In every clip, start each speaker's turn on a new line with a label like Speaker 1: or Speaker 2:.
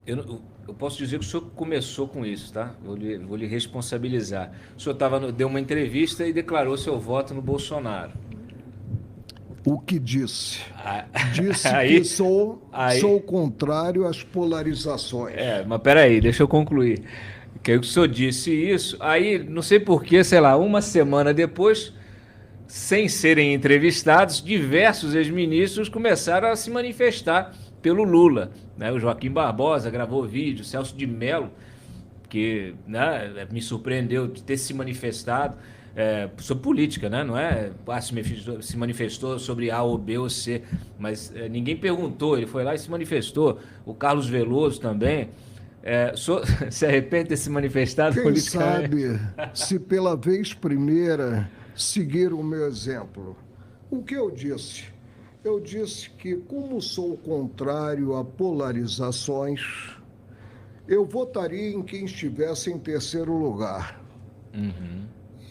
Speaker 1: eu posso dizer que o senhor começou com isso, tá? Vou lhe responsabilizar. O senhor deu uma entrevista e declarou seu voto no Bolsonaro.
Speaker 2: O que disse?
Speaker 1: Ah,
Speaker 2: Disse que
Speaker 1: Aí,
Speaker 2: sou
Speaker 1: aí,
Speaker 2: contrário às polarizações.
Speaker 1: mas peraí, deixa eu concluir. Que aí o senhor disse isso, aí não sei por que, sei lá, uma semana depois, sem serem entrevistados, diversos ex-ministros começaram a se manifestar pelo Lula, né? O Joaquim Barbosa gravou vídeo, Celso de Mello, que, né, me surpreendeu de ter se manifestado sobre política, né? Não é se manifestou sobre A ou B ou C, mas ninguém perguntou, ele foi lá e se manifestou. O Carlos Veloso também. Se arrepende de ter se manifestado
Speaker 2: Quem
Speaker 1: politicamente?
Speaker 2: sabe, se pela vez primeira seguir o meu exemplo. O que eu disse? Eu disse que, como sou contrário a polarizações, eu votaria em quem estivesse em terceiro lugar.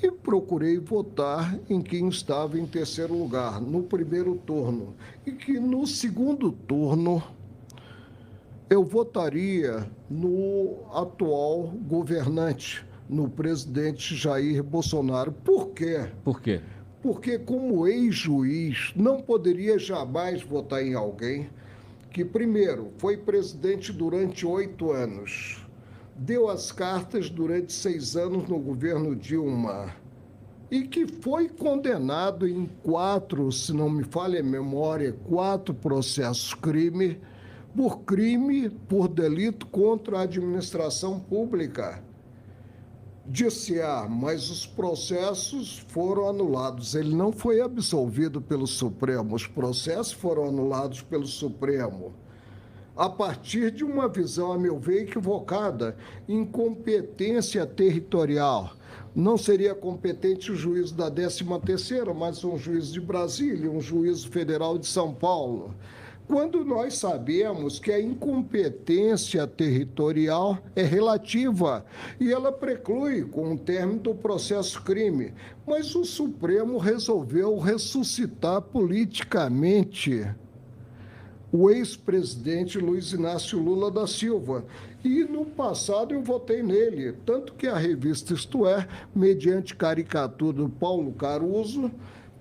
Speaker 2: E procurei votar em quem estava em terceiro lugar, no primeiro turno. E que no segundo turno eu votaria no atual governante, no presidente Jair Bolsonaro. Por quê?
Speaker 1: Por quê?
Speaker 2: Porque, como ex-juiz, não poderia jamais votar em alguém que, primeiro, foi presidente durante 8 anos, deu as cartas durante 6 anos no governo Dilma e que foi condenado em 4, se não me falha a memória, 4 processos crime por delito contra a administração pública. Disse, mas os processos foram anulados. Ele não foi absolvido pelo Supremo, os processos foram anulados pelo Supremo. A partir de uma visão, a meu ver, equivocada, incompetência territorial. Não seria competente o juízo da 13ª, mas um juiz de Brasília, um juízo federal de São Paulo. Quando nós sabemos que a incompetência territorial é relativa e ela preclui com o término do processo crime, mas o Supremo resolveu ressuscitar politicamente o ex-presidente Luiz Inácio Lula da Silva. E no passado eu votei nele, tanto que a revista Isto É, mediante caricatura do Paulo Caruso,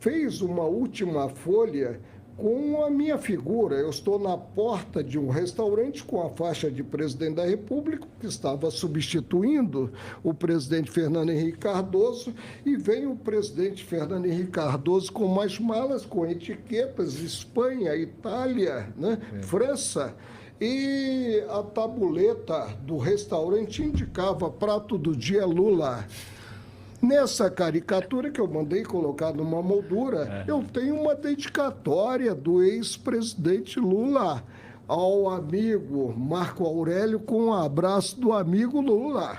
Speaker 2: fez uma última folha com a minha figura. Eu estou na porta de um restaurante com a faixa de presidente da República, que estava substituindo o presidente Fernando Henrique Cardoso, e vem o presidente Fernando Henrique Cardoso com mais malas, com etiquetas, Espanha, Itália, né? França. E a tabuleta do restaurante indicava prato do dia Lula. Nessa caricatura que eu mandei colocar numa moldura, eu tenho uma dedicatória do ex-presidente Lula ao amigo Marco Aurélio com um abraço do amigo Lula.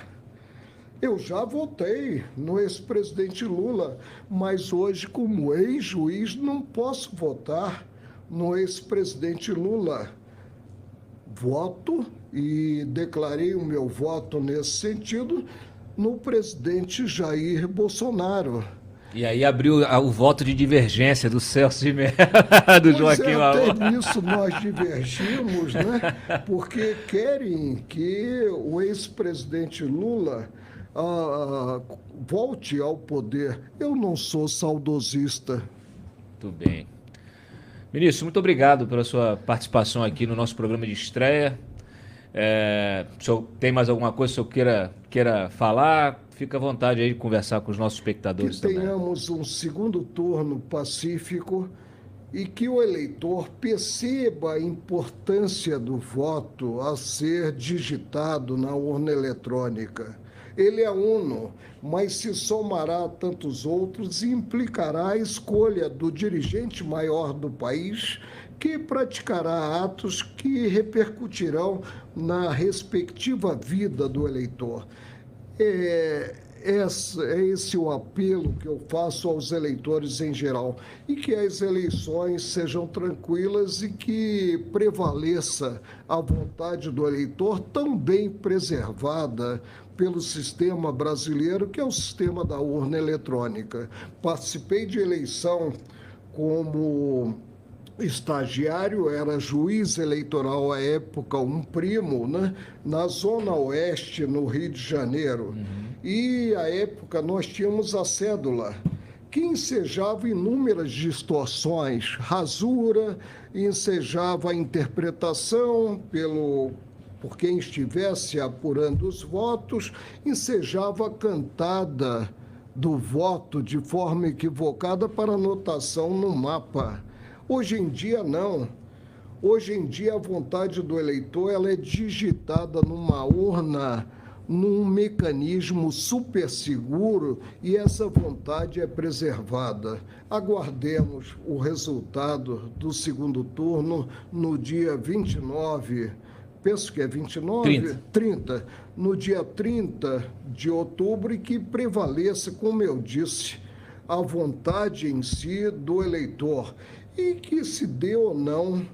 Speaker 2: Eu já votei no ex-presidente Lula, mas hoje, como ex-juiz, não posso votar no ex-presidente Lula. Voto e declarei o meu voto nesse sentido no presidente Jair Bolsonaro.
Speaker 1: E aí abriu o voto de divergência do Celso de Mello, do
Speaker 2: Pois é,
Speaker 1: Joaquim
Speaker 2: até
Speaker 1: Barbosa.
Speaker 2: nisso nós divergimos, né? Porque querem que o ex-presidente Lula volte ao poder. Eu não sou saudosista.
Speaker 1: Muito bem. Ministro, muito obrigado pela sua participação aqui no nosso programa de estreia. O senhor tem mais alguma coisa que o senhor queira falar? Fica à vontade aí de conversar com os nossos
Speaker 2: Que
Speaker 1: espectadores também.
Speaker 2: tenhamos um segundo turno pacífico e que o eleitor perceba a importância do voto a ser digitado na urna eletrônica. Ele é uno, mas se somará a tantos outros e implicará a escolha do dirigente maior do país, que praticará atos que repercutirão na respectiva vida do eleitor. Esse o apelo que eu faço aos eleitores em geral, e que as eleições sejam tranquilas e que prevaleça a vontade do eleitor, tão bem preservada pelo sistema brasileiro, que é o sistema da urna eletrônica. Participei de eleição como estagiário, era juiz eleitoral à época, um primo, né? Na Zona Oeste, no Rio de Janeiro. E, à época, nós tínhamos a cédula, que ensejava inúmeras distorções, rasura, ensejava a interpretação por quem estivesse apurando os votos, ensejava a cantada do voto de forma equivocada para anotação no mapa. Hoje em dia, não. Hoje em dia, a vontade do eleitor ela é digitada numa urna, num mecanismo super seguro, e essa vontade é preservada. Aguardemos o resultado do segundo turno no dia 29, penso que é 29? 30. No dia 30 de outubro, e que prevaleça, como eu disse, a vontade em si do eleitor, e que se dê ou não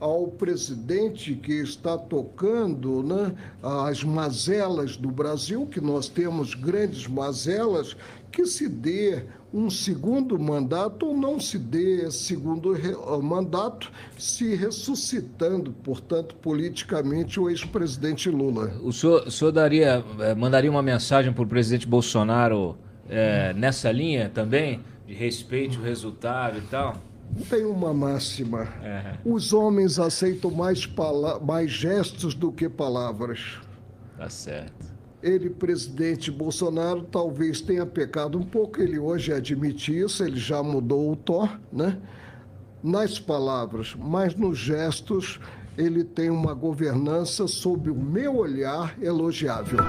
Speaker 2: ao presidente que está tocando, né, as mazelas do Brasil, que nós temos grandes mazelas, que se dê um segundo mandato ou não se dê segundo mandato, se ressuscitando, portanto, politicamente, o ex-presidente Lula.
Speaker 1: O senhor mandaria uma mensagem para o presidente Bolsonaro nessa linha também, de respeite o resultado e tal?
Speaker 2: Tem uma máxima. Os homens aceitam mais gestos do que palavras.
Speaker 1: Tá certo.
Speaker 2: Ele, presidente Bolsonaro, talvez tenha pecado um pouco, ele hoje admite isso, ele já mudou o tom, né? Nas palavras, mas nos gestos, ele tem uma governança, sob o meu olhar, elogiável.